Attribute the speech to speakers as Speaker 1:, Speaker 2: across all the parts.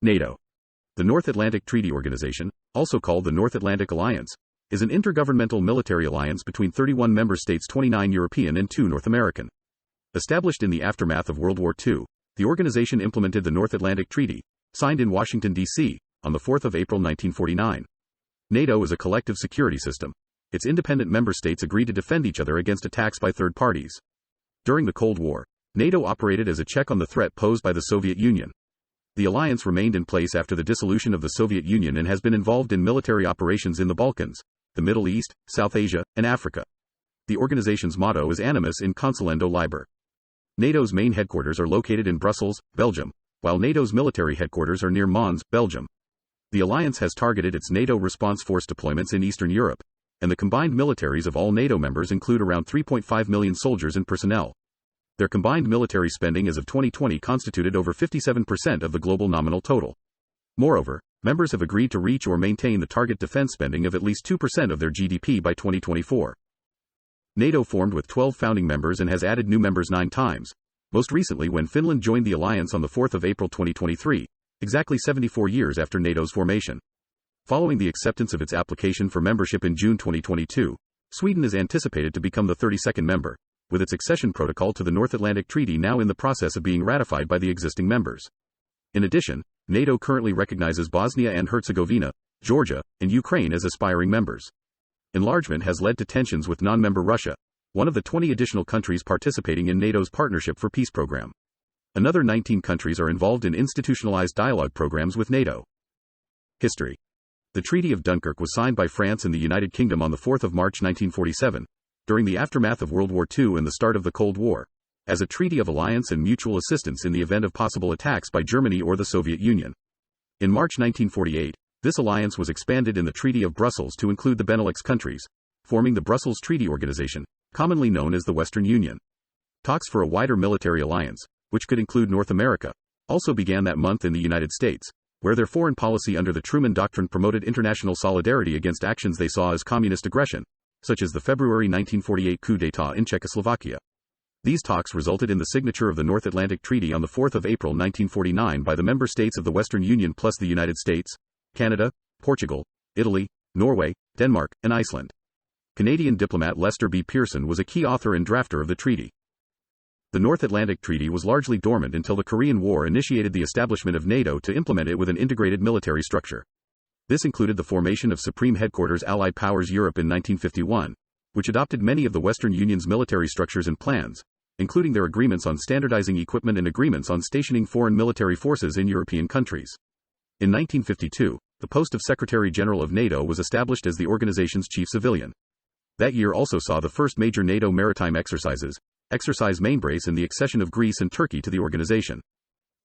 Speaker 1: NATO. The North Atlantic Treaty Organization, also called the North Atlantic Alliance, is an intergovernmental military alliance between 31 member states, 29 European and 2 North American. Established in the aftermath of World War II, the organization implemented the North Atlantic Treaty, signed in Washington, D.C., on the 4th of April 1949. NATO is a collective security system. Its independent member states agree to defend each other against attacks by third parties. During the Cold War, NATO operated as a check on the threat posed by the Soviet Union. The alliance remained in place after the dissolution of the Soviet Union and has been involved in military operations in the Balkans, the Middle East, South Asia, and Africa. The organization's motto is Animus in Consolendo Liber. NATO's main headquarters are located in Brussels, Belgium, while NATO's military headquarters are near Mons, Belgium. The alliance has targeted its NATO response force deployments in Eastern Europe, and the combined militaries of all NATO members include around 3.5 million soldiers and personnel. Their combined military spending as of 2020 constituted over 57% of the global nominal total. Moreover, members have agreed to reach or maintain the target defense spending of at least 2% of their GDP by 2024. NATO formed with 12 founding members and has added new members 9 times, most recently when Finland joined the alliance on the 4th of April 2023, exactly 74 years after NATO's formation. Following the acceptance of its application for membership in June 2022, Sweden is anticipated to become the 32nd member, with its accession protocol to the North Atlantic Treaty now in the process of being ratified by the existing members. In addition, NATO currently recognizes Bosnia and Herzegovina, Georgia, and Ukraine as aspiring members. Enlargement has led to tensions with non-member Russia, one of the 20 additional countries participating in NATO's Partnership for Peace program. Another 19 countries are involved in institutionalized dialogue programs with NATO. History. The Treaty of Dunkirk was signed by France and the United Kingdom on the 4th of March 1947, during the aftermath of World War II and the start of the Cold War, as a treaty of alliance and mutual assistance in the event of possible attacks by Germany or the Soviet Union. In March 1948, this alliance was expanded in the Treaty of Brussels to include the Benelux countries, forming the Brussels Treaty Organization, commonly known as the Western Union. Talks for a wider military alliance, which could include North America, also began that month in the United States, where their foreign policy under the Truman Doctrine promoted international solidarity against actions they saw as communist aggression, such as the February 1948 coup d'état in Czechoslovakia. These talks resulted in the signature of the North Atlantic Treaty on the 4th of April 1949 by the member states of the Western Union plus the United States, Canada, Portugal, Italy, Norway, Denmark, and Iceland. Canadian diplomat Lester B. Pearson was a key author and drafter of the treaty. The North Atlantic Treaty was largely dormant until the Korean War initiated the establishment of NATO to implement it with an integrated military structure. This included the formation of Supreme Headquarters Allied Powers Europe in 1951, which adopted many of the Western Union's military structures and plans, including their agreements on standardizing equipment and agreements on stationing foreign military forces in European countries. In 1952, the post of Secretary General of NATO was established as the organization's chief civilian. That year also saw the first major NATO maritime exercises, Exercise Mainbrace, and the accession of Greece and Turkey to the organization.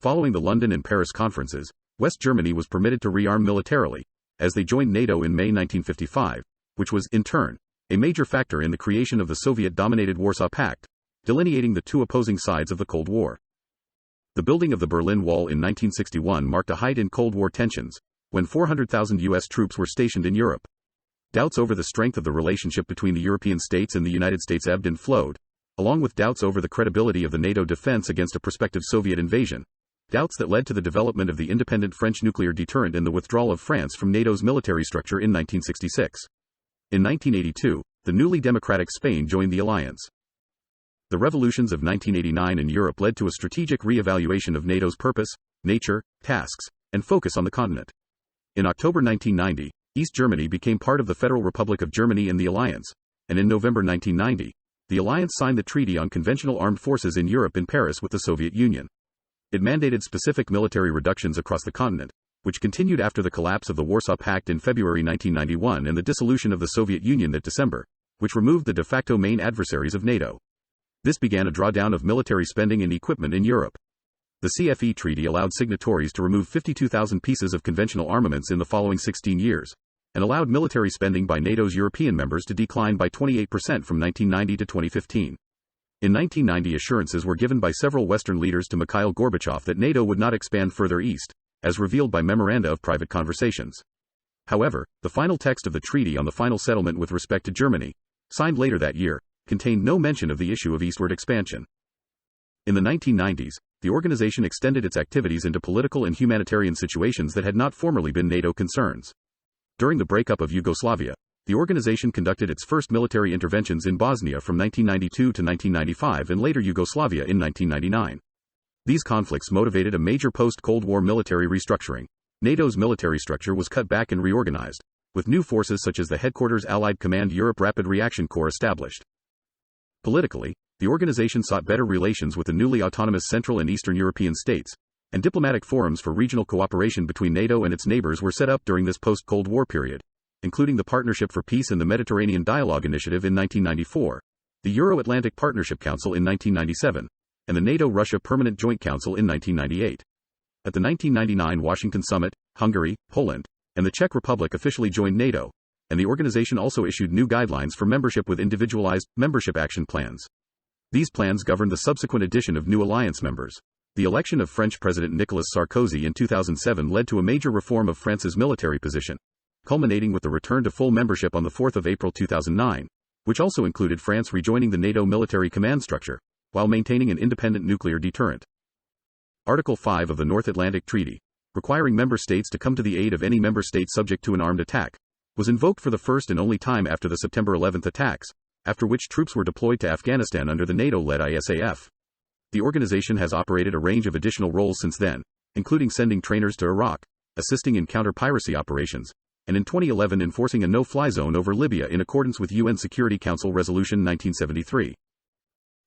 Speaker 1: Following the London and Paris conferences, West Germany was permitted to rearm militarily, as they joined NATO in May 1955, which was, in turn, a major factor in the creation of the Soviet-dominated Warsaw Pact, delineating the two opposing sides of the Cold War. The building of the Berlin Wall in 1961 marked a height in Cold War tensions, when 400,000 U.S. troops were stationed in Europe. Doubts over the strength of the relationship between the European states and the United States ebbed and flowed, along with doubts over the credibility of the NATO defense against a prospective Soviet invasion. Doubts that led to the development of the independent French nuclear deterrent and the withdrawal of France from NATO's military structure in 1966. In 1982, the newly democratic Spain joined the alliance. The revolutions of 1989 in Europe led to a strategic re-evaluation of NATO's purpose, nature, tasks, and focus on the continent. In October 1990, East Germany became part of the Federal Republic of Germany and the alliance, and in November 1990, the alliance signed the Treaty on Conventional Armed Forces in Europe in Paris with the Soviet Union. It mandated specific military reductions across the continent, which continued after the collapse of the Warsaw Pact in February 1991 and the dissolution of the Soviet Union that December, which removed the de facto main adversaries of NATO. This began a drawdown of military spending and equipment in Europe. The CFE treaty allowed signatories to remove 52,000 pieces of conventional armaments in the following 16 years, and allowed military spending by NATO's European members to decline by 28% from 1990 to 2015. In 1990, assurances were given by several Western leaders to Mikhail Gorbachev that NATO would not expand further east, as revealed by memoranda of private conversations. However, the final text of the treaty on the final settlement with respect to Germany, signed later that year, contained no mention of the issue of eastward expansion. In the 1990s, the organization extended its activities into political and humanitarian situations that had not formerly been NATO concerns. During the breakup of Yugoslavia, the organization conducted its first military interventions in Bosnia from 1992 to 1995 and later Yugoslavia in 1999. These conflicts motivated a major post-Cold War military restructuring. NATO's military structure was cut back and reorganized, with new forces such as the Headquarters Allied Command Europe Rapid Reaction Corps established. Politically, the organization sought better relations with the newly autonomous Central and Eastern European states, and diplomatic forums for regional cooperation between NATO and its neighbors were set up during this post-Cold War period, including the Partnership for Peace and the Mediterranean Dialogue Initiative in 1994, the Euro-Atlantic Partnership Council in 1997, and the NATO-Russia Permanent Joint Council in 1998. At the 1999 Washington Summit, Hungary, Poland, and the Czech Republic officially joined NATO, and the organization also issued new guidelines for membership with individualized membership action plans. These plans governed the subsequent addition of new alliance members. The election of French President Nicolas Sarkozy in 2007 led to a major reform of France's military position, culminating with the return to full membership on 4 April 2009, which also included France rejoining the NATO military command structure, while maintaining an independent nuclear deterrent. Article 5 of the North Atlantic Treaty, requiring member states to come to the aid of any member state subject to an armed attack, was invoked for the first and only time after the September 11 attacks, after which troops were deployed to Afghanistan under the NATO-led ISAF. The organization has operated a range of additional roles since then, including sending trainers to Iraq, assisting in counter-piracy operations, and in 2011 enforcing a no-fly zone over Libya in accordance with UN Security Council Resolution 1973.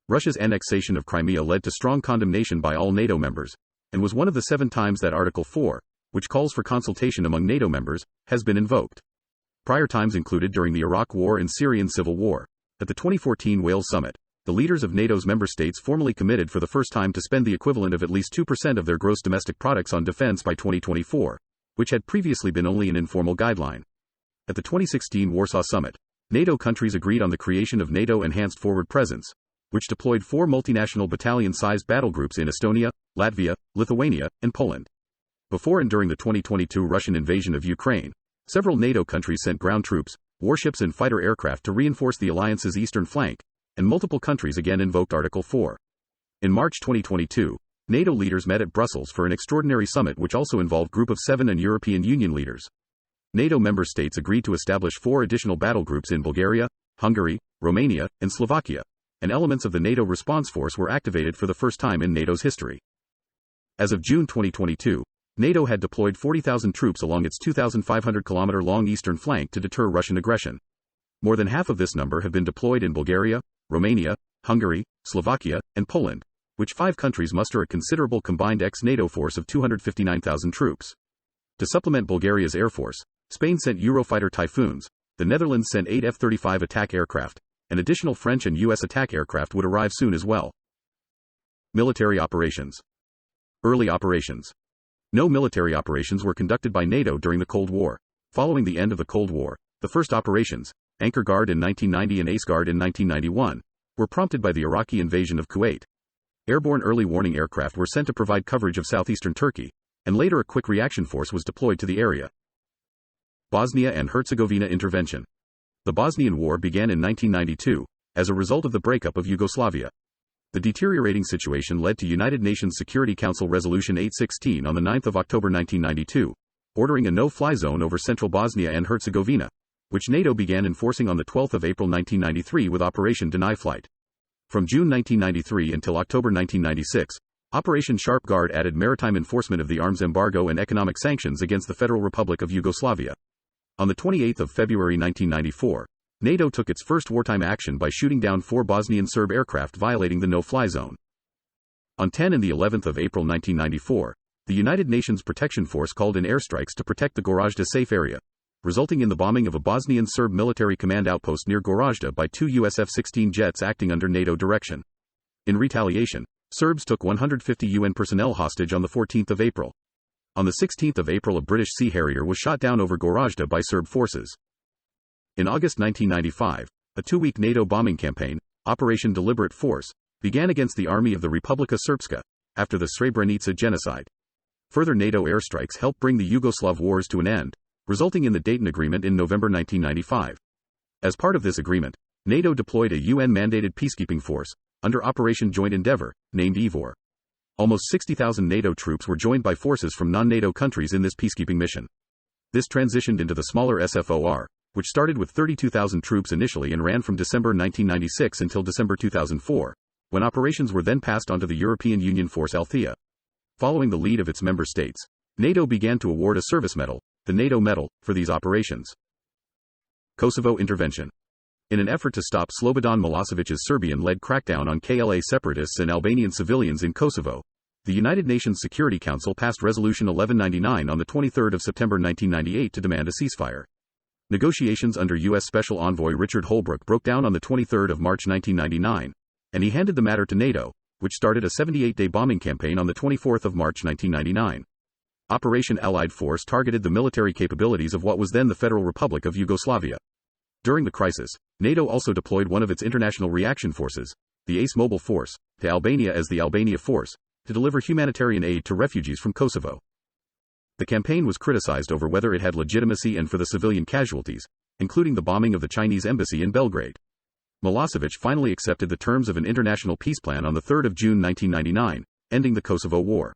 Speaker 1: Russia's annexation of Crimea led to strong condemnation by all NATO members, and was one of the 7 times that Article 4, which calls for consultation among NATO members, has been invoked. Prior times included during the Iraq War and Syrian Civil War. At the 2014 Wales Summit, the leaders of NATO's member states formally committed for the first time to spend the equivalent of at least 2% of their gross domestic products on defense by 2024, which had previously been only an informal guideline. At the 2016 Warsaw Summit, NATO countries agreed on the creation of NATO Enhanced Forward Presence, which deployed 4 multinational battalion-sized battle groups in Estonia, Latvia, Lithuania, and Poland. Before and during the 2022 Russian invasion of Ukraine, several NATO countries sent ground troops, warships and fighter aircraft to reinforce the alliance's eastern flank, and multiple countries again invoked Article 4. In March 2022, NATO leaders met at Brussels for an extraordinary summit which also involved Group of 7 and European Union leaders. NATO member states agreed to establish 4 additional battle groups in Bulgaria, Hungary, Romania, and Slovakia, and elements of the NATO response force were activated for the first time in NATO's history. As of June 2022, NATO had deployed 40,000 troops along its 2,500-kilometer-long eastern flank to deter Russian aggression. More than half of this number have been deployed in Bulgaria, Romania, Hungary, Slovakia, and Poland, which 5 countries muster a considerable combined ex-NATO force of 259,000 troops. To supplement Bulgaria's air force, Spain sent Eurofighter Typhoons, the Netherlands sent 8 F-35 attack aircraft, and additional French and U.S. attack aircraft would arrive soon as well. Military operations. Early operations. No military operations were conducted by NATO during the Cold War. Following the end of the Cold War, the first operations, Anchor Guard in 1990 and Ace Guard in 1991, were prompted by the Iraqi invasion of Kuwait. Airborne early warning aircraft were sent to provide coverage of southeastern Turkey, and later a quick reaction force was deployed to the area. Bosnia and Herzegovina intervention. The Bosnian War began in 1992, as a result of the breakup of Yugoslavia. The deteriorating situation led to United Nations Security Council Resolution 816 on 9 October 1992, ordering a no-fly zone over central Bosnia and Herzegovina, which NATO began enforcing on 12 April 1993 with Operation Deny Flight. From June 1993 until October 1996, Operation Sharp Guard added maritime enforcement of the arms embargo and economic sanctions against the Federal Republic of Yugoslavia. On 28 February 1994, NATO took its first wartime action by shooting down 4 Bosnian Serb aircraft violating the no-fly zone. On 10 and 11 April 1994, the United Nations Protection Force called in airstrikes to protect the Gorazda safe area, resulting in the bombing of a Bosnian Serb military command outpost near Gorazda by 2 US F-16 jets acting under NATO direction. In retaliation, Serbs took 150 UN personnel hostage on 14 April. On 16 April a British Sea Harrier was shot down over Gorazda by Serb forces. In August 1995, a 2-week NATO bombing campaign, Operation Deliberate Force, began against the army of the Republika Srpska, after the Srebrenica genocide. Further NATO airstrikes helped bring the Yugoslav wars to an end, resulting in the Dayton Agreement in November 1995. As part of this agreement, NATO deployed a UN-mandated peacekeeping force, under Operation Joint Endeavour, named IVOR. Almost 60,000 NATO troops were joined by forces from non-NATO countries in this peacekeeping mission. This transitioned into the smaller SFOR, which started with 32,000 troops initially and ran from December 1996 until December 2004, when operations were then passed on to the European Union Force Althea. Following the lead of its member states, NATO began to award a service medal, the NATO Medal, for these operations. Kosovo intervention. In an effort to stop Slobodan Milosevic's Serbian-led crackdown on KLA separatists and Albanian civilians in Kosovo, the United Nations Security Council passed Resolution 1199 on 23 September 1998 to demand a ceasefire. Negotiations under U.S. Special Envoy Richard Holbrooke broke down on 23 March 1999, and he handed the matter to NATO, which started a 78-day bombing campaign on 24 March 1999. Operation Allied Force targeted the military capabilities of what was then the Federal Republic of Yugoslavia. During the crisis, NATO also deployed one of its international reaction forces, the ACE Mobile Force, to Albania as the Albania Force, to deliver humanitarian aid to refugees from Kosovo. The campaign was criticized over whether it had legitimacy and for the civilian casualties, including the bombing of the Chinese embassy in Belgrade. Milosevic finally accepted the terms of an international peace plan on 3 June 1999, ending the Kosovo War.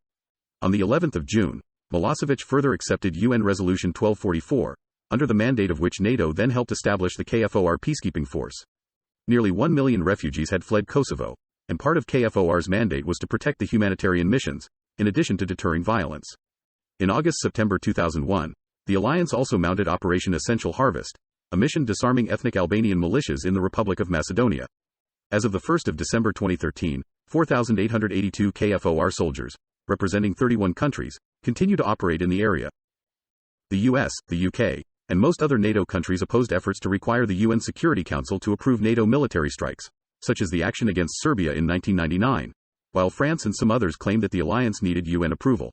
Speaker 1: On the 11th of June, Milosevic further accepted UN Resolution 1244, under the mandate of which NATO then helped establish the KFOR peacekeeping force. Nearly 1 million refugees had fled Kosovo, and part of KFOR's mandate was to protect the humanitarian missions, in addition to deterring violence. In August-September 2001, the alliance also mounted Operation Essential Harvest, a mission disarming ethnic Albanian militias in the Republic of Macedonia. As of 1 December 2013, 4,882 KFOR soldiers, representing 31 countries, continue to operate in the area. The US, the UK, and most other NATO countries opposed efforts to require the UN Security Council to approve NATO military strikes, such as the action against Serbia in 1999, while France and some others claimed that the alliance needed UN approval.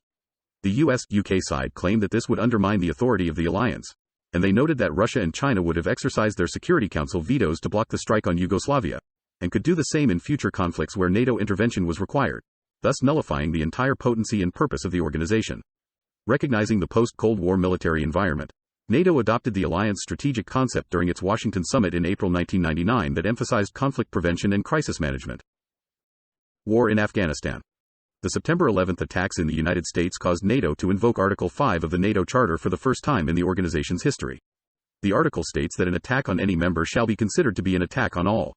Speaker 1: The US-UK side claimed that this would undermine the authority of the alliance, and they noted that Russia and China would have exercised their Security Council vetoes to block the strike on Yugoslavia, and could do the same in future conflicts where NATO intervention was required, thus nullifying the entire potency and purpose of the organization. Recognizing the post-Cold War military environment, NATO adopted the alliance strategic concept during its Washington summit in April 1999 that emphasized conflict prevention and crisis management. War in Afghanistan. The September 11 attacks in the United States caused NATO to invoke Article 5 of the NATO Charter for the first time in the organization's history. The article states that an attack on any member shall be considered to be an attack on all.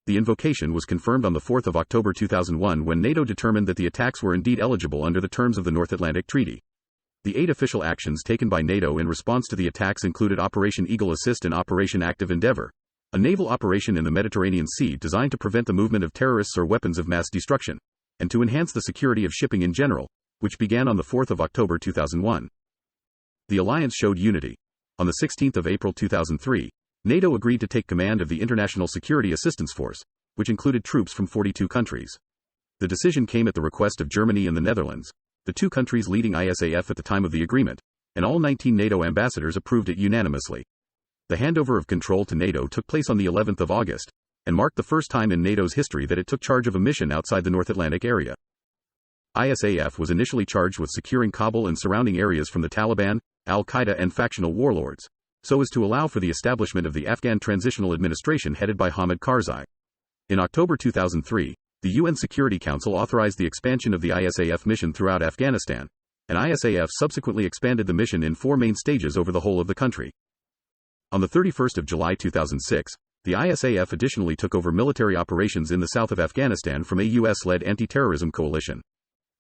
Speaker 1: The invocation was confirmed on 4 October 2001 when NATO determined that the attacks were indeed eligible under the terms of the North Atlantic Treaty. The 8 official actions taken by NATO in response to the attacks included Operation Eagle Assist and Operation Active Endeavor, a naval operation in the Mediterranean Sea designed to prevent the movement of terrorists or weapons of mass destruction, and to enhance the security of shipping in general, which began on 4 October 2001. The alliance showed unity. On 16 April 2003, NATO agreed to take command of the International Security Assistance Force, which included troops from 42 countries. The decision came at the request of Germany and the Netherlands, the two countries leading ISAF at the time of the agreement, and all 19 NATO ambassadors approved it unanimously. The handover of control to NATO took place on the 11th of August, and marked the first time in NATO's history that it took charge of a mission outside the North Atlantic area. ISAF was initially charged with securing Kabul and surrounding areas from the Taliban, Al-Qaeda and factional warlords, so as to allow for the establishment of the Afghan Transitional Administration headed by Hamid Karzai. In October 2003, the UN Security Council authorized the expansion of the ISAF mission throughout Afghanistan, and ISAF subsequently expanded the mission in 4 main stages over the whole of the country. On 31 July 2006, the ISAF additionally took over military operations in the south of Afghanistan from a US-led anti-terrorism coalition.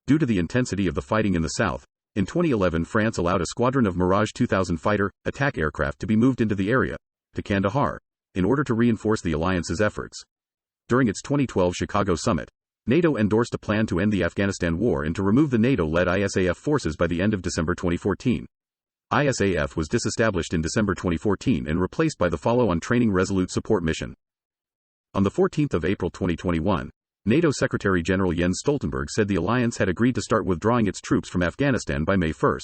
Speaker 1: Due to the intensity of the fighting in the south, in 2011 France allowed a squadron of Mirage 2000 fighter, attack aircraft to be moved into the area, to Kandahar, in order to reinforce the alliance's efforts. During its 2012 Chicago summit, NATO endorsed a plan to end the Afghanistan war and to remove the NATO-led ISAF forces by the end of December 2014. ISAF was disestablished in December 2014 and replaced by the follow-on Training Resolute Support Mission. On 14 April 2021, NATO Secretary-General Jens Stoltenberg said the alliance had agreed to start withdrawing its troops from Afghanistan by May 1.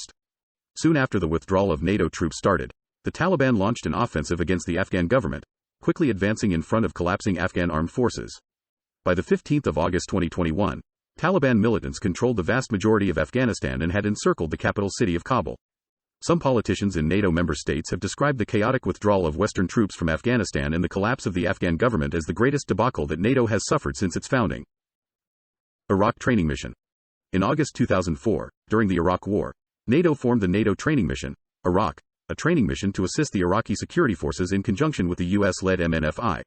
Speaker 1: Soon after the withdrawal of NATO troops started, the Taliban launched an offensive against the Afghan government, quickly advancing in front of collapsing Afghan armed forces. By 15 August 2021, Taliban militants controlled the vast majority of Afghanistan and had encircled the capital city of Kabul. Some politicians in NATO member states have described the chaotic withdrawal of Western troops from Afghanistan and the collapse of the Afghan government as the greatest debacle that NATO has suffered since its founding. Iraq Training Mission. In August 2004, during the Iraq War, NATO formed the NATO Training Mission, Iraq, a training mission to assist the Iraqi security forces in conjunction with the US-led MNFI.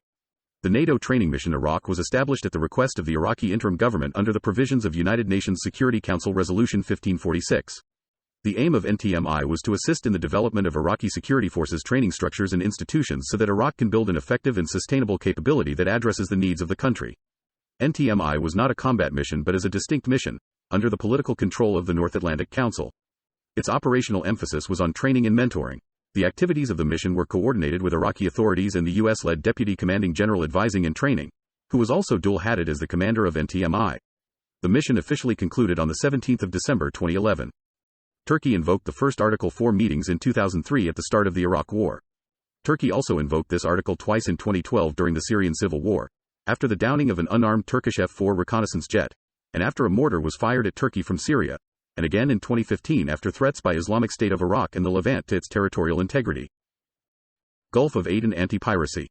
Speaker 1: The NATO Training Mission Iraq was established at the request of the Iraqi interim government under the provisions of United Nations Security Council Resolution 1546. The aim of NTMI was to assist in the development of Iraqi security forces training structures and institutions so that Iraq can build an effective and sustainable capability that addresses the needs of the country. NTMI was not a combat mission but is a distinct mission, under the political control of the North Atlantic Council. Its operational emphasis was on training and mentoring. The activities of the mission were coordinated with Iraqi authorities and the US-led Deputy Commanding General Advising and Training, who was also dual-hatted as the commander of NTMI. The mission officially concluded on the 17th of December 2011. Turkey invoked the first Article 4 meetings in 2003 at the start of the Iraq War. Turkey also invoked this article twice in 2012 during the Syrian civil war, after the downing of an unarmed Turkish F-4 reconnaissance jet, and after a mortar was fired at Turkey from Syria, and again in 2015 after threats by Islamic State of Iraq and the Levant to its territorial integrity. Gulf of Aden anti-piracy.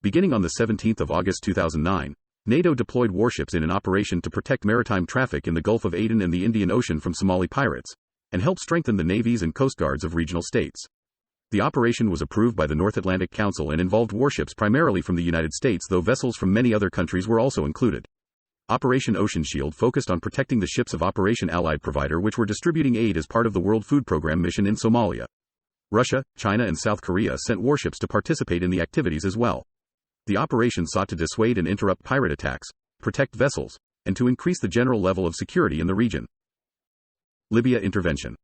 Speaker 1: Beginning on the 17th of August 2009, NATO deployed warships in an operation to protect maritime traffic in the Gulf of Aden and the Indian Ocean from Somali pirates, and help strengthen the navies and coast guards of regional states. The operation was approved by the North Atlantic Council and involved warships primarily from the United States, though vessels from many other countries were also included. Operation Ocean Shield focused on protecting the ships of Operation Allied Provider, which were distributing aid as part of the World Food Programme mission in Somalia. Russia, China and South Korea sent warships to participate in the activities as well. The operation sought to dissuade and interrupt pirate attacks, protect vessels, and to increase the general level of security in the region. Libya intervention.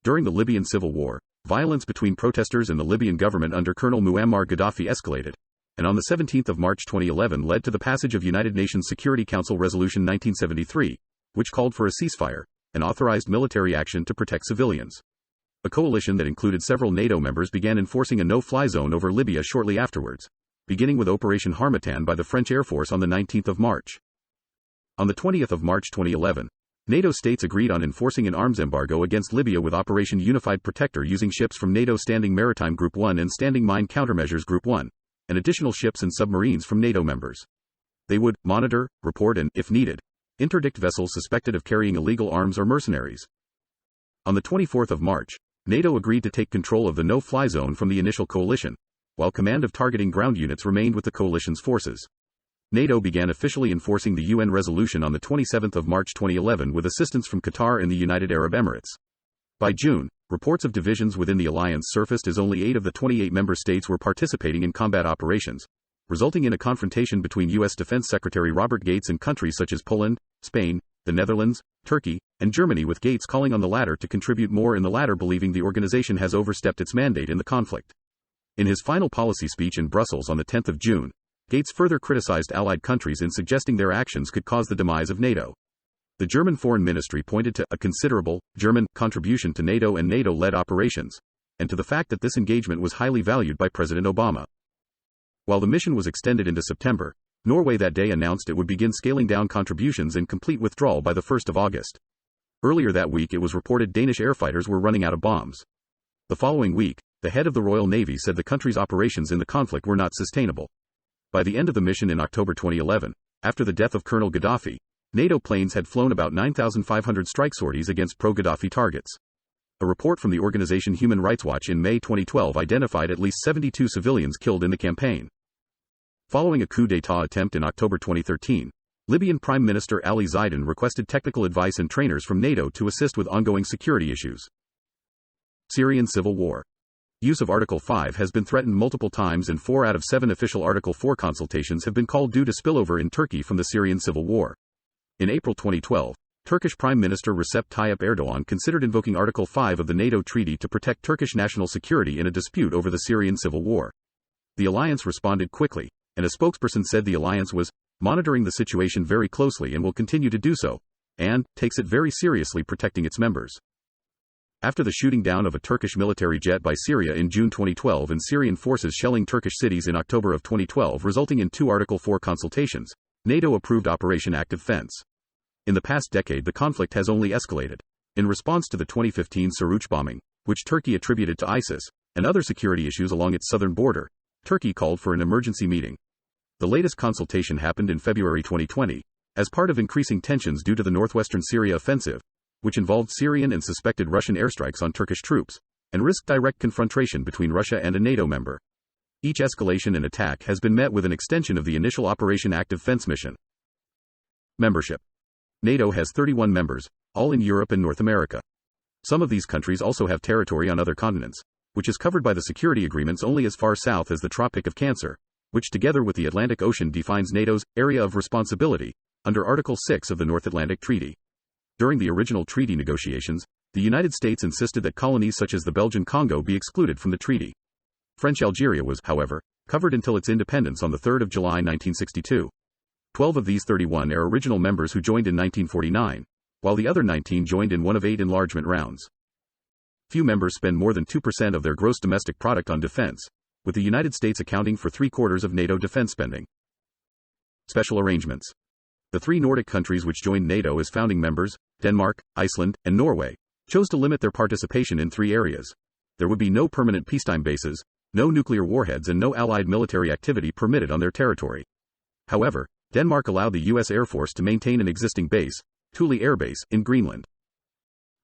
Speaker 1: During the Libyan civil war, violence between protesters and the Libyan government under Colonel Muammar Gaddafi escalated, and on the 17th of March 2011 led to the passage of United Nations Security Council Resolution 1973, which called for a ceasefire, and authorized military action to protect civilians. A coalition that included several NATO members began enforcing a no-fly zone over Libya shortly afterwards, beginning with Operation Harmattan by the French Air Force on the 19th of March. On the 20th of March 2011, NATO states agreed on enforcing an arms embargo against Libya with Operation Unified Protector using ships from NATO Standing Maritime Group 1 and Standing Mine Countermeasures Group 1. And additional ships and submarines from NATO members. They would monitor, report and, if needed, interdict vessels suspected of carrying illegal arms or mercenaries. On the 24th of March, NATO agreed to take control of the no-fly zone from the initial coalition, while command of targeting ground units remained with the coalition's forces. NATO began officially enforcing the UN resolution on the 27th of March 2011 with assistance from Qatar and the United Arab Emirates. By June, reports of divisions within the alliance surfaced as only 8 of the 28 member states were participating in combat operations, resulting in a confrontation between U.S. Defense Secretary Robert Gates and countries such as Poland, Spain, the Netherlands, Turkey, and Germany, with Gates calling on the latter to contribute more and the latter believing the organization has overstepped its mandate in the conflict. In his final policy speech in Brussels on the 10th of June, Gates further criticized allied countries in suggesting their actions could cause the demise of NATO. The German Foreign Ministry pointed to a considerable German contribution to NATO and NATO-led operations, and to the fact that this engagement was highly valued by President Obama. While the mission was extended into September, Norway that day announced it would begin scaling down contributions and complete withdrawal by the 1st of August. Earlier that week it was reported Danish airfighters were running out of bombs. The following week, the head of the Royal Navy said the country's operations in the conflict were not sustainable. By the end of the mission in October 2011, after the death of Colonel Gaddafi, NATO planes had flown about 9,500 strike sorties against pro-Gaddafi targets. A report from the organization Human Rights Watch in May 2012 identified at least 72 civilians killed in the campaign. Following a coup d'état attempt in October 2013, Libyan Prime Minister Ali Zaidan requested technical advice and trainers from NATO to assist with ongoing security issues. Syrian civil war. Use of Article 5 has been threatened multiple times, and 4 out of 7 official Article 4 consultations have been called due to spillover in Turkey from the Syrian civil war. In April 2012, Turkish Prime Minister Recep Tayyip Erdogan considered invoking Article 5 of the NATO treaty to protect Turkish national security in a dispute over the Syrian civil war. The alliance responded quickly, and a spokesperson said the alliance was monitoring the situation very closely and will continue to do so, and takes it very seriously protecting its members. After the shooting down of a Turkish military jet by Syria in June 2012 and Syrian forces shelling Turkish cities in October of 2012 resulting in 2 Article 4 consultations, NATO approved Operation Active Fence. In the past decade the conflict has only escalated. In response to the 2015 Suruç bombing, which Turkey attributed to ISIS, and other security issues along its southern border, Turkey called for an emergency meeting. The latest consultation happened in February 2020, As part of increasing tensions due to the northwestern Syria offensive, which involved Syrian and suspected Russian airstrikes on Turkish troops, and risked direct confrontation between Russia and a NATO member. Each escalation and attack has been met with an extension of the initial Operation Active Fence mission. Membership. NATO has 31 members, all in Europe and North America. Some of these countries also have territory on other continents, which is covered by the security agreements only as far south as the Tropic of Cancer, which together with the Atlantic Ocean defines NATO's area of responsibility, under Article 6 of the North Atlantic Treaty. During the original treaty negotiations, the United States insisted that colonies such as the Belgian Congo be excluded from the treaty. French Algeria was, however, covered until its independence on 3 July 1962. 12 of these 31 are original members who joined in 1949, while the other 19 joined in one of 8 enlargement rounds. Few members spend more than 2% of their gross domestic product on defense, with the United States accounting for 3/4 of NATO defense spending. Special arrangements. The 3 Nordic countries which joined NATO as founding members, Denmark, Iceland, and Norway, chose to limit their participation in 3 areas. There would be no permanent peacetime bases, no nuclear warheads, and no Allied military activity permitted on their territory. However, Denmark allowed the U.S. Air Force to maintain an existing base, Thule Air Base, in Greenland.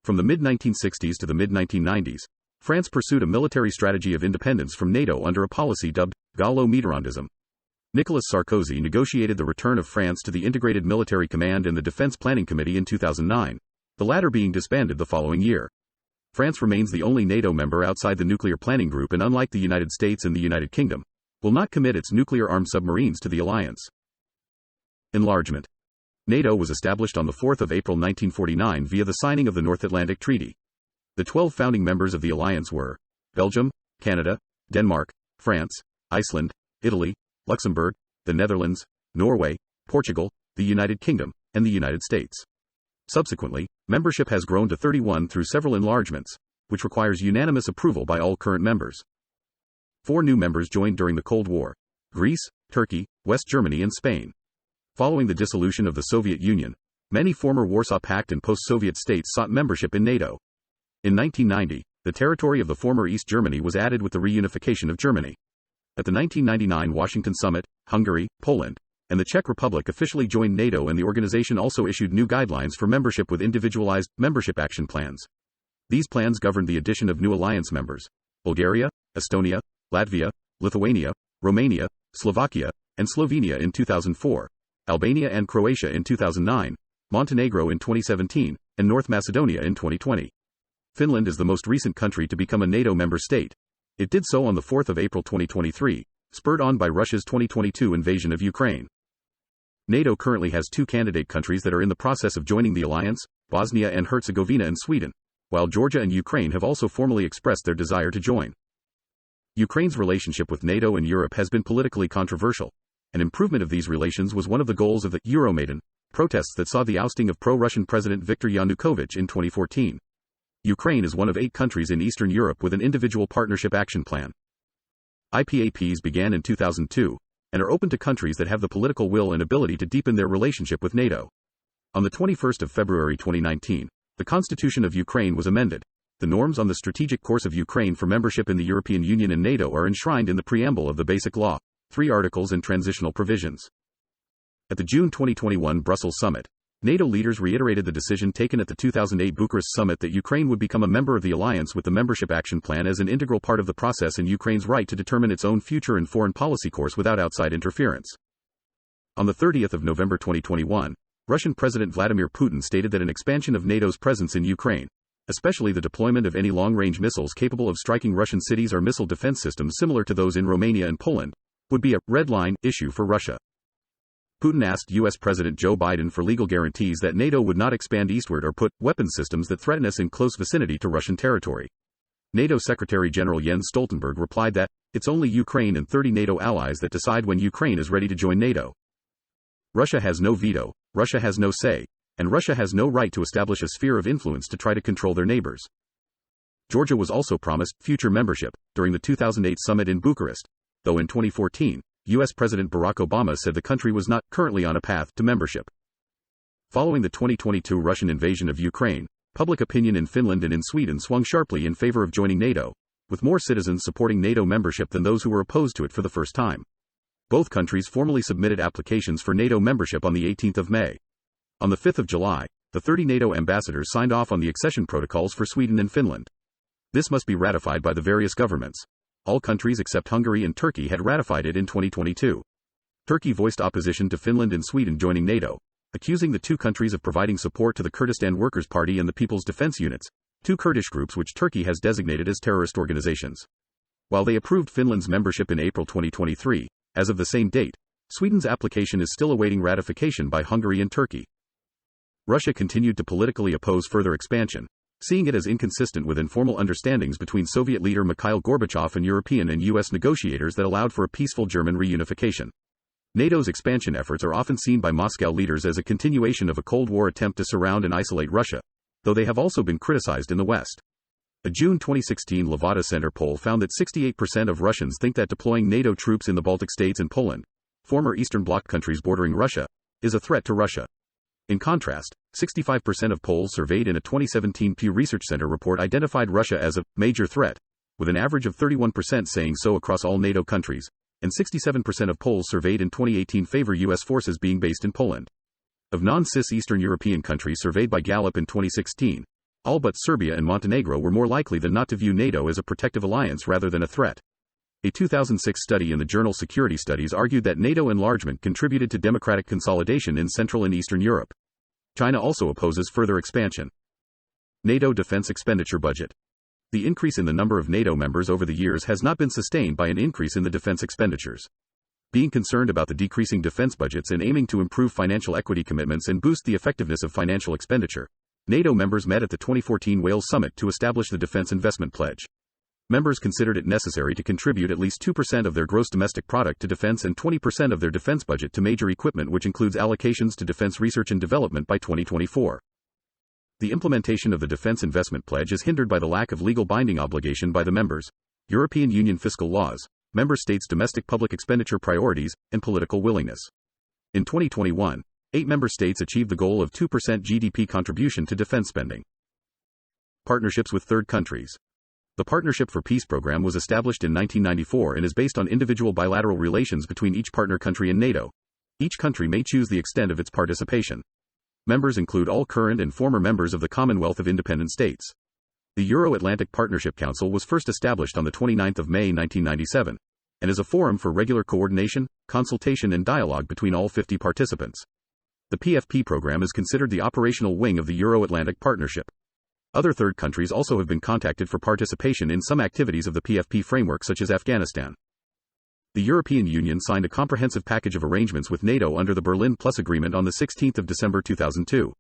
Speaker 1: From the mid-1960s to the mid-1990s, France pursued a military strategy of independence from NATO under a policy dubbed Gallo-Mitterrandism. Nicolas Sarkozy negotiated the return of France to the Integrated Military Command and the Defense Planning Committee in 2009, the latter being disbanded the following year. France remains the only NATO member outside the Nuclear Planning Group and, unlike the United States and the United Kingdom, will not commit its nuclear-armed submarines to the alliance. Enlargement. NATO was established on 4 April 1949 via the signing of the North Atlantic Treaty. The 12 founding members of the alliance were Belgium, Canada, Denmark, France, Iceland, Italy, Luxembourg, the Netherlands, Norway, Portugal, the United Kingdom, and the United States. Subsequently, membership has grown to 31 through several enlargements, which requires unanimous approval by all current members. 4 new members joined during the Cold War: Greece, Turkey, West Germany, and Spain. Following the dissolution of the Soviet Union, many former Warsaw Pact and post-Soviet states sought membership in NATO. In 1990, the territory of the former East Germany was added with the reunification of Germany. At the 1999 Washington Summit, Hungary, Poland, and the Czech Republic officially joined NATO, and the organization also issued new guidelines for membership with individualized membership action plans. These plans governed the addition of new alliance members: Bulgaria, Estonia, Latvia, Lithuania, Romania, Slovakia, and Slovenia in 2004, Albania and Croatia in 2009, Montenegro in 2017, and North Macedonia in 2020. Finland is the most recent country to become a NATO member state. It did so on 4 April 2023, spurred on by Russia's 2022 invasion of Ukraine. NATO currently has 2 candidate countries that are in the process of joining the alliance, Bosnia and Herzegovina and Sweden, while Georgia and Ukraine have also formally expressed their desire to join. Ukraine's relationship with NATO and Europe has been politically controversial. An improvement of these relations was one of the goals of the Euromaidan protests that saw the ousting of pro-Russian President Viktor Yanukovych in 2014. Ukraine is one of 8 countries in Eastern Europe with an individual partnership action plan. IPAPs began in 2002, and are open to countries that have the political will and ability to deepen their relationship with NATO. On the 21st of February 2019, the Constitution of Ukraine was amended. The norms on the strategic course of Ukraine for membership in the European Union and NATO are enshrined in the preamble of the Basic Law, 3 articles and transitional provisions. At the June 2021 Brussels summit, NATO leaders reiterated the decision taken at the 2008 Bucharest summit that Ukraine would become a member of the alliance with the membership action plan as an integral part of the process, and Ukraine's right to determine its own future and foreign policy course without outside interference. On the 30th of November 2021, Russian President Vladimir Putin stated that an expansion of NATO's presence in Ukraine, especially the deployment of any long-range missiles capable of striking Russian cities or missile defense systems similar to those in Romania and Poland, would be a red line issue for Russia. Putin asked U.S. President Joe Biden for legal guarantees that NATO would not expand eastward or put weapons systems that threaten us in close vicinity to Russian territory. NATO Secretary General Jens Stoltenberg replied that it's only Ukraine and 30 NATO allies that decide when Ukraine is ready to join NATO. Russia has no veto, Russia has no say, and Russia has no right to establish a sphere of influence to try to control their neighbors. Georgia was also promised future membership during the 2008 summit in Bucharest, though in 2014, U.S. President Barack Obama said the country was not currently on a path to membership. Following the 2022 Russian invasion of Ukraine, public opinion in Finland and in Sweden swung sharply in favor of joining NATO, with more citizens supporting NATO membership than those who were opposed to it for the first time. Both countries formally submitted applications for NATO membership on the 18th of May. On the 5th of July, the 30 NATO ambassadors signed off on the accession protocols for Sweden and Finland. This must be ratified by the various governments. All countries except Hungary and Turkey had ratified it in 2022. Turkey voiced opposition to Finland and Sweden joining NATO, accusing the two countries of providing support to the Kurdistan Workers' Party and the People's Defense Units, two Kurdish groups which Turkey has designated as terrorist organizations. While they approved Finland's membership in April 2023, as of the same date, Sweden's application is still awaiting ratification by Hungary and Turkey. Russia continued to politically oppose further expansion, seeing it as inconsistent with informal understandings between Soviet leader Mikhail Gorbachev and European and U.S. negotiators that allowed for a peaceful German reunification. NATO's expansion efforts are often seen by Moscow leaders as a continuation of a Cold War attempt to surround and isolate Russia, though they have also been criticized in the West. A June 2016 Levada Center poll found that 68% of Russians think that deploying NATO troops in the Baltic states and Poland, former Eastern Bloc countries bordering Russia, is a threat to Russia. In contrast, 65% of Poles surveyed in a 2017 Pew Research Center report identified Russia as a major threat, with an average of 31% saying so across all NATO countries, and 67% of Poles surveyed in 2018 favor U.S. forces being based in Poland. Of non-CIS Eastern European countries surveyed by Gallup in 2016, all but Serbia and Montenegro were more likely than not to view NATO as a protective alliance rather than a threat. A 2006 study in the journal Security Studies argued that NATO enlargement contributed to democratic consolidation in Central and Eastern Europe. China also opposes further expansion. NATO defense expenditure budget. The increase in the number of NATO members over the years has not been sustained by an increase in the defense expenditures. Being concerned about the decreasing defense budgets and aiming to improve financial equity commitments and boost the effectiveness of financial expenditure, NATO members met at the 2014 Wales Summit to establish the Defense Investment Pledge. Members considered it necessary to contribute at least 2% of their gross domestic product to defense and 20% of their defense budget to major equipment, which includes allocations to defense research and development by 2024. The implementation of the Defense Investment Pledge is hindered by the lack of legal binding obligation by the members, European Union fiscal laws, member states' domestic public expenditure priorities, and political willingness. In 2021, 8 member states achieved the goal of 2% GDP contribution to defense spending. Partnerships with third countries. The Partnership for Peace program was established in 1994 and is based on individual bilateral relations between each partner country and NATO. Each country may choose the extent of its participation. Members include all current and former members of the Commonwealth of Independent States. The Euro-Atlantic Partnership Council was first established on the 29th of May 1997, and is a forum for regular coordination, consultation and dialogue between all 50 participants. The PFP program is considered the operational wing of the Euro-Atlantic Partnership. Other third countries also have been contacted for participation in some activities of the PFP framework, such as Afghanistan. The European Union signed a comprehensive package of arrangements with NATO under the Berlin Plus Agreement on the 16th of December 2002.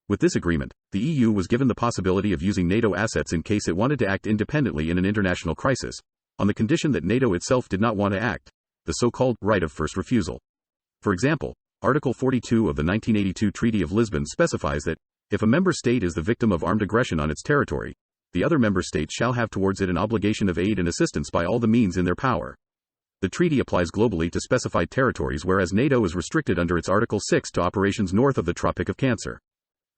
Speaker 1: With this agreement, the EU was given the possibility of using NATO assets in case it wanted to act independently in an international crisis, on the condition that NATO itself did not want to act, the so-called right of first refusal. For example, Article 42 of the 1982 Treaty of Lisbon specifies that, if a member state is the victim of armed aggression on its territory, the other member states shall have towards it an obligation of aid and assistance by all the means in their power. The treaty applies globally to specified territories, whereas NATO is restricted under its Article 6 to operations north of the Tropic of Cancer.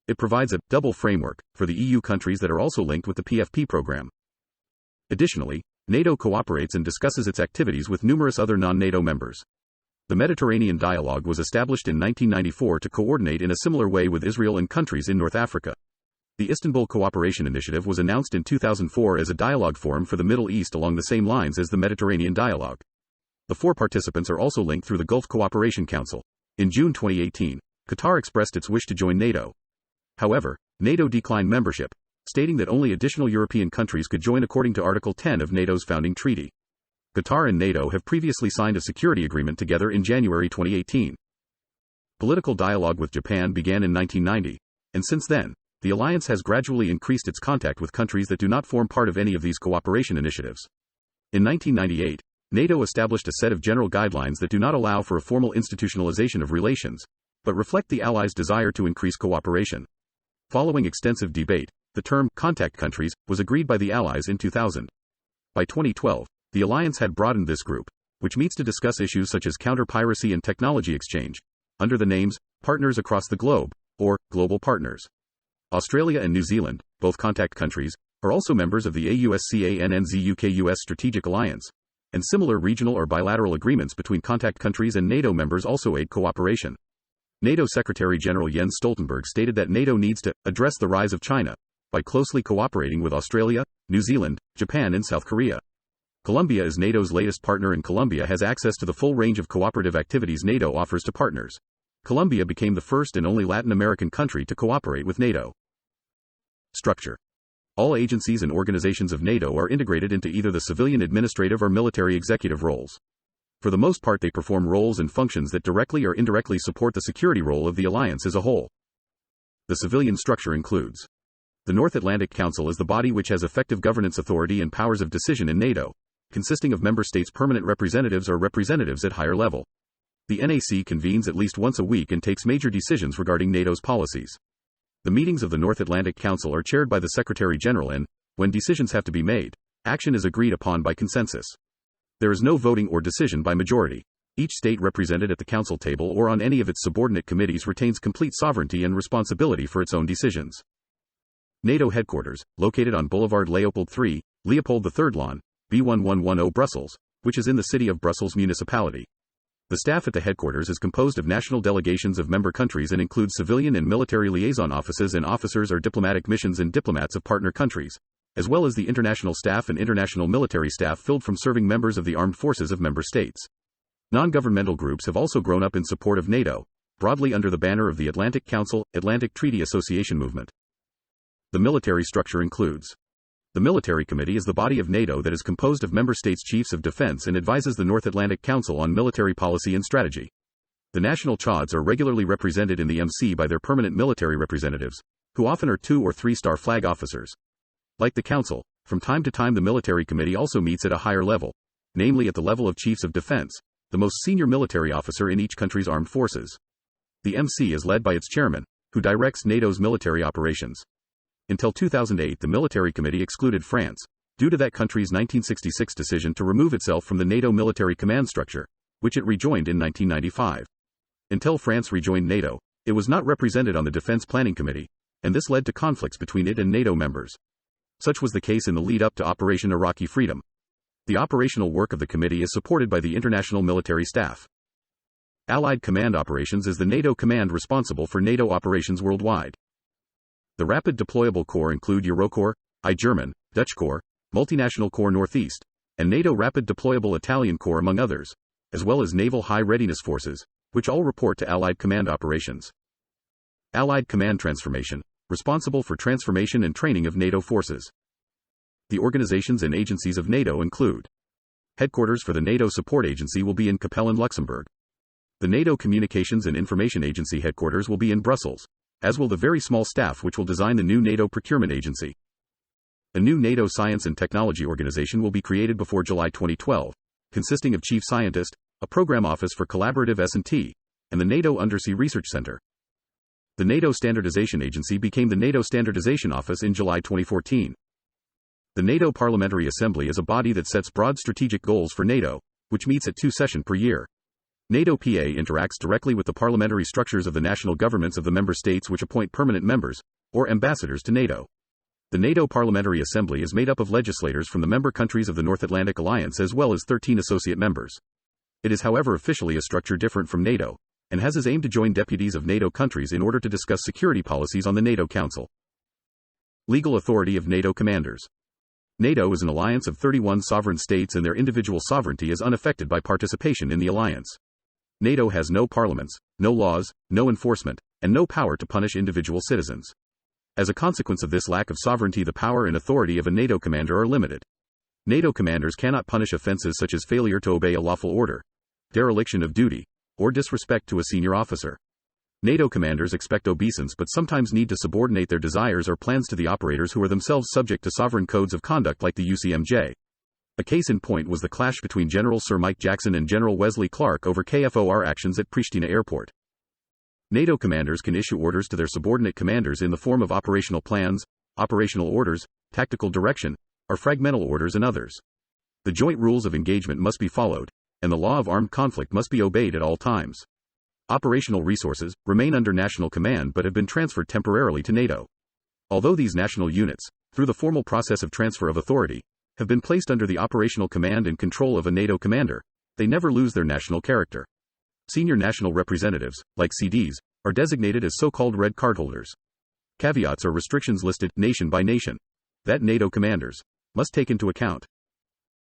Speaker 1: It provides a double framework for the EU countries that are also linked with the PFP program. Additionally, NATO cooperates and discusses its activities with numerous other non-NATO members. The Mediterranean Dialogue was established in 1994 to coordinate in a similar way with Israel and countries in North Africa. The Istanbul Cooperation Initiative was announced in 2004 as a dialogue forum for the Middle East along the same lines as the Mediterranean Dialogue. The 4 participants are also linked through the Gulf Cooperation Council. In June 2018, Qatar expressed its wish to join NATO. However, NATO declined membership, stating that only additional European countries could join according to Article 10 of NATO's founding treaty. Qatar and NATO have previously signed a security agreement together in January 2018. Political dialogue with Japan began in 1990, and since then, the alliance has gradually increased its contact with countries that do not form part of any of these cooperation initiatives. In 1998, NATO established a set of general guidelines that do not allow for a formal institutionalization of relations, but reflect the Allies' desire to increase cooperation. Following extensive debate, the term contact countries was agreed by the Allies in 2000. By 2012, the alliance had broadened this group, which meets to discuss issues such as counter-piracy and technology exchange, under the names Partners Across the Globe, or Global Partners. Australia and New Zealand, both contact countries, are also members of the AUSCANNZUKUS Strategic Alliance, and similar regional or bilateral agreements between contact countries and NATO members also aid cooperation. NATO Secretary-General Jens Stoltenberg stated that NATO needs to address the rise of China by closely cooperating with Australia, New Zealand, Japan and South Korea. Colombia is NATO's latest partner and Colombia has access to the full range of cooperative activities NATO offers to partners. Colombia became the first and only Latin American country to cooperate with NATO. Structure. All agencies and organizations of NATO are integrated into either the civilian administrative or military executive roles. For the most part, they perform roles and functions that directly or indirectly support the security role of the alliance as a whole. The civilian structure includes the North Atlantic Council is the body which has effective governance authority and powers of decision in NATO, consisting of member states' permanent representatives or representatives at higher level. The NAC convenes at least once a week and takes major decisions regarding NATO's policies. The meetings of the North Atlantic Council are chaired by the Secretary-General and, when decisions have to be made, action is agreed upon by consensus. There is no voting or decision by majority. Each state represented at the council table or on any of its subordinate committees retains complete sovereignty and responsibility for its own decisions. NATO headquarters, located on Boulevard Leopold III, Leopold III Lawn, B1110 Brussels, which is in the city of Brussels municipality. The staff at the headquarters is composed of national delegations of member countries and includes civilian and military liaison offices and officers or diplomatic missions and diplomats of partner countries, as well as the international staff and international military staff filled from serving members of the armed forces of member states. Non-governmental groups have also grown up in support of NATO, broadly under the banner of the Atlantic Council, Atlantic Treaty Association movement. The military structure includes the Military Committee is the body of NATO that is composed of member states' chiefs of defense and advises the North Atlantic Council on military policy and strategy. The national CHODs are regularly represented in the MC by their permanent military representatives, who often are 2- or 3-star flag officers. Like the Council, from time to time the Military Committee also meets at a higher level, namely at the level of chiefs of defense, the most senior military officer in each country's armed forces. The MC is led by its chairman, who directs NATO's military operations. Until 2008, the Military Committee excluded France, due to that country's 1966 decision to remove itself from the NATO military command structure, which it rejoined in 1995. Until France rejoined NATO, it was not represented on the Defense Planning Committee, and this led to conflicts between it and NATO members. Such was the case in the lead-up to Operation Iraqi Freedom. The operational work of the committee is supported by the international military staff. Allied Command Operations is the NATO command responsible for NATO operations worldwide. The Rapid Deployable Corps include Eurocorps, I-German, Dutch Corps, Multinational Corps Northeast, and NATO Rapid Deployable Italian Corps among others, as well as Naval High Readiness Forces, which all report to Allied Command Operations. Allied Command Transformation, responsible for transformation and training of NATO forces. The organizations and agencies of NATO include: headquarters for the NATO Support Agency will be in Capellen, Luxembourg. The NATO Communications and Information Agency headquarters will be in Brussels, as will the very small staff which will design the new NATO Procurement Agency. A new NATO Science and Technology Organization will be created before July 2012, consisting of Chief Scientist, a Program Office for Collaborative S&T, and the NATO Undersea Research Center. The NATO Standardization Agency became the NATO Standardization Office in July 2014. The NATO Parliamentary Assembly is a body that sets broad strategic goals for NATO, which meets at 2 sessions per year. NATO PA interacts directly with the parliamentary structures of the national governments of the member states which appoint permanent members, or ambassadors to NATO. The NATO Parliamentary Assembly is made up of legislators from the member countries of the North Atlantic Alliance as well as 13 associate members. It is however officially a structure different from NATO, and has as aim to join deputies of NATO countries in order to discuss security policies on the NATO Council. Legal authority of NATO commanders. NATO is an alliance of 31 sovereign states and their individual sovereignty is unaffected by participation in the alliance. NATO has no parliaments, no laws, no enforcement, and no power to punish individual citizens. As a consequence of this lack of sovereignty, the power and authority of a NATO commander are limited. NATO commanders cannot punish offenses such as failure to obey a lawful order, dereliction of duty, or disrespect to a senior officer. NATO commanders expect obeisance but sometimes need to subordinate their desires or plans to the operators who are themselves subject to sovereign codes of conduct like the UCMJ. A case in point was the clash between General Sir Mike Jackson and General Wesley Clark over KFOR actions at Pristina Airport. NATO commanders can issue orders to their subordinate commanders in the form of operational plans, operational orders, tactical direction, or fragmental orders and others. The joint rules of engagement must be followed, and the law of armed conflict must be obeyed at all times. Operational resources remain under national command but have been transferred temporarily to NATO. Although these national units, through the formal process of transfer of authority, have been placed under the operational command and control of a NATO commander, they never lose their national character. Senior national representatives, like CDs, are designated as so-called red cardholders. Caveats or restrictions listed, nation by nation, that NATO commanders must take into account.